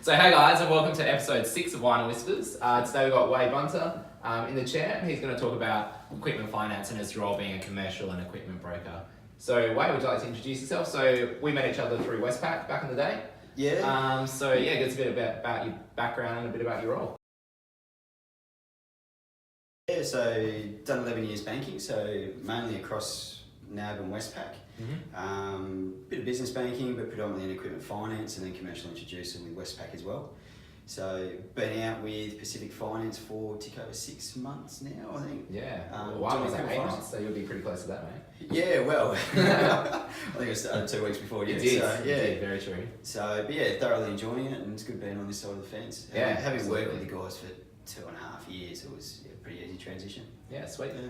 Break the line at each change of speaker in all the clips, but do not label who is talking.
So hey guys, and welcome to episode 6 of Wine and Whispers. Today we've got Wade Bunter in the chair. He's going to talk about equipment finance and his role being a commercial and equipment broker. So Wade, would you like to introduce yourself? So we met each other through Westpac back in the day.
Yeah.
Give us a bit about your background and a bit about your role.
Yeah, so done 11 years banking, so mainly across NAB and Westpac. Bit of business banking, but predominantly in equipment finance, and then commercial introducer with Westpac as well. So been out with Pacific Finance for tick over 6 months now, I think.
Yeah, why was that 8 months? So you'll be pretty close to that, mate.
Yeah, well, I think it started 2 weeks before you.
It did.
So, yeah,
it did, very true.
So, but yeah, thoroughly enjoying it, and it's good being on this side of the fence.
Yeah,
having
absolutely.
worked with the guys for 2.5 years, it was a pretty easy transition.
Yeah, sweet.
Yeah.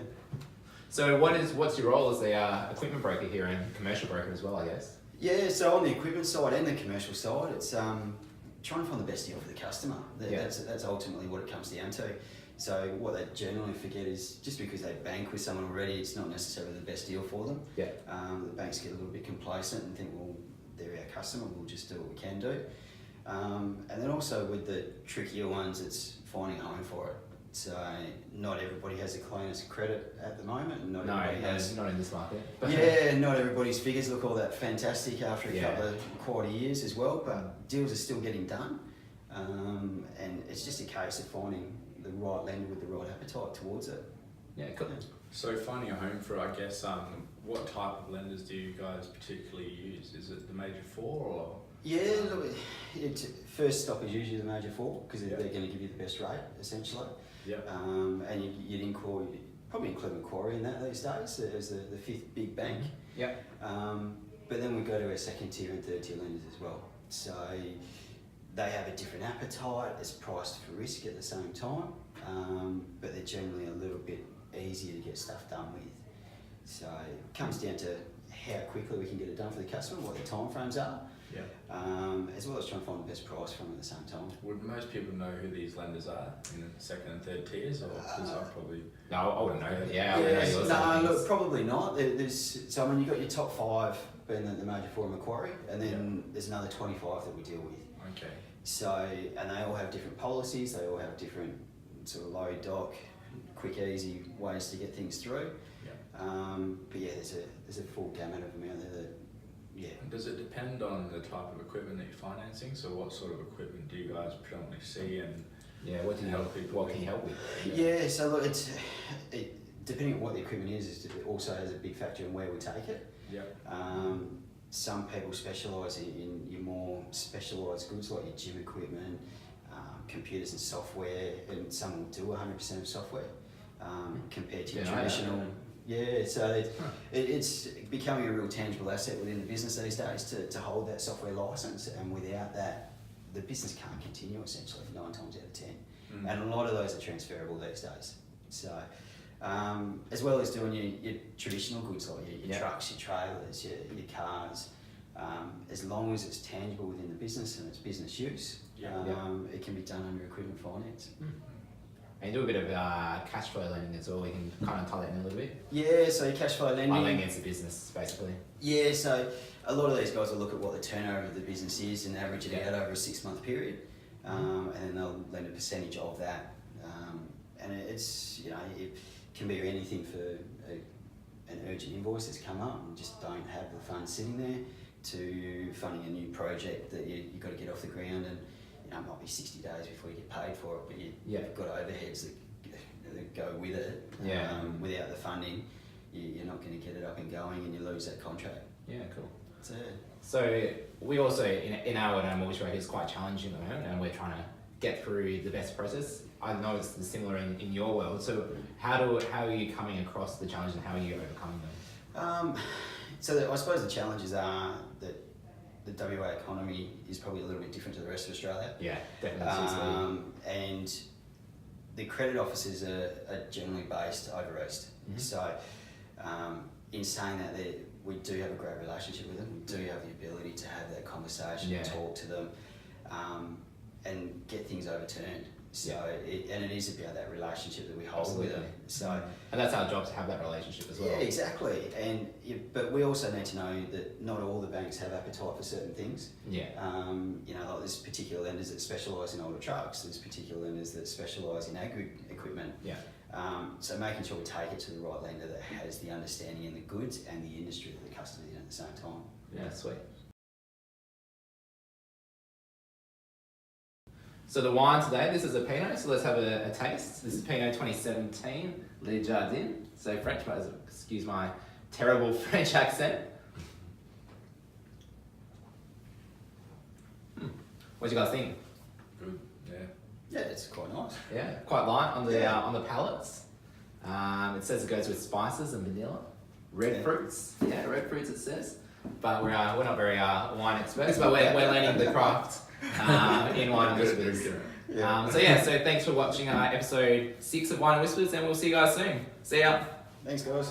So what's your role as the equipment broker here and commercial broker as well, I guess?
Yeah, so on the equipment side and the commercial side, it's trying to find the best deal for the customer. That's ultimately what it comes down to. So what they generally forget is just because they bank with someone already, it's not necessarily the best deal for them.
Yeah.
The banks get a little bit complacent and think, well, they're our customer, we'll just do what we can do. And then also with the trickier ones, it's finding a home for it. So not everybody has the cleanest credit at the moment, and not
in this market.
Yeah, not everybody's figures look all that fantastic after a
Yeah.
couple of quarter years as well, but deals are still getting done. And it's just a case of finding the right lender with the right appetite towards it.
Yeah, cool.
So finding a home for it, I guess, what type of lenders do you guys particularly use? Is it the major four or?
Yeah, look, first stop is usually the major four because they're going to give you the best rate, essentially.
Yeah.
And you'd probably include Macquarie in that these days as the fifth big bank.
Yeah.
But then we go to our second tier and third tier lenders as well. So they have a different appetite, it's priced for risk at the same time, but they're generally a little bit easier to get stuff done with. So it comes down to how quickly we can get it done for the customer, what the time frames are,
Yeah.
as well as trying to find the best price for them at the same time.
Would most people know who these lenders are in the second and third tiers, or because I probably?
No, I wouldn't know. Yeah, I wouldn't know yours.
No, look, probably not. So I mean, you've got your top 5 being the major four in Macquarie, and then there's another 25 that we deal with.
Okay.
So, and they all have different policies, they all have different sort of low doc, quick, easy ways to get things through.
Yeah.
But yeah, there's a full gamut of them out there that, yeah.
Does it depend on the type of equipment that you're financing? So what sort of equipment do you guys predominantly see, and
Yeah, what can you help with?
Yeah, so look, depending on what the equipment is, it also has a big factor in where we take it.
Yeah.
Some people specialise in your more specialised goods like your gym equipment, computers and software, and some will do 100% of software compared to your traditional. Yeah, so it's becoming a real tangible asset within the business these days to hold that software licence, and without that, the business can't continue essentially 9 times out of 10. And a lot of those are transferable these days. So, as well as doing your traditional goods like your trucks, your trailers, your cars, as long as it's tangible within the business and it's business use, it can be done under equipment finance.
And you do a bit of cash flow lending as well. We can kind of tie that in a little bit.
Yeah, so cash flow lending.
Lending against the business, basically.
Yeah, so a lot of these guys will look at what the turnover of the business is and average it out over a 6-month period, and then they'll lend a percentage of that. And it's, it can be anything for an urgent invoice that's come up and just don't have the funds sitting there, to funding a new project that you've got to get off the ground, and it might be 60 days before you get paid for it, but you've got overheads that go with it. Without the funding, you're not going to get it up and going, and you lose that contract.
Yeah, cool.
That's it.
So we also, in our world, our mortgage rate is quite challenging at the moment, and we're trying to get through the best process. I know it's similar in your world. So how are you coming across the challenges, and how are you overcoming them?
So I suppose the challenges are that the WA economy is probably a little bit different to the rest of Australia.
Yeah, definitely.
And the credit officers are generally based over east. So in saying that, we do have a great relationship with them. We do have the ability to have that conversation, talk to them, and get things overturned. So and it is about that relationship that we hold with
Absolutely.
them. So
And that's our job to have that relationship as well.
yeah, exactly. But we also need to know that not all the banks have appetite for certain things.
Yeah.
You know, like there's particular lenders that specialise in older trucks. There's particular lenders that specialise in agri equipment.
Yeah.
So making sure we take it to the right lender that has the understanding in the goods and the industry that the customer's in at the same time.
Yeah, sweet. So the wine today, this is a Pinot, so let's have a taste. This is Pinot 2017, Le Jardin. So French, but excuse my terrible French accent. What do you guys think?
Good. Yeah.
Yeah, it's quite nice.
Yeah, quite light on the palates. It says it goes with spices and vanilla. Red fruits. Yeah, red fruits it says. But we're not very wine experts, but we're learning the craft in Wine and Whispers. So thanks for watching episode 6 of Wine and Whispers, and we'll see you guys soon. See ya.
Thanks, guys.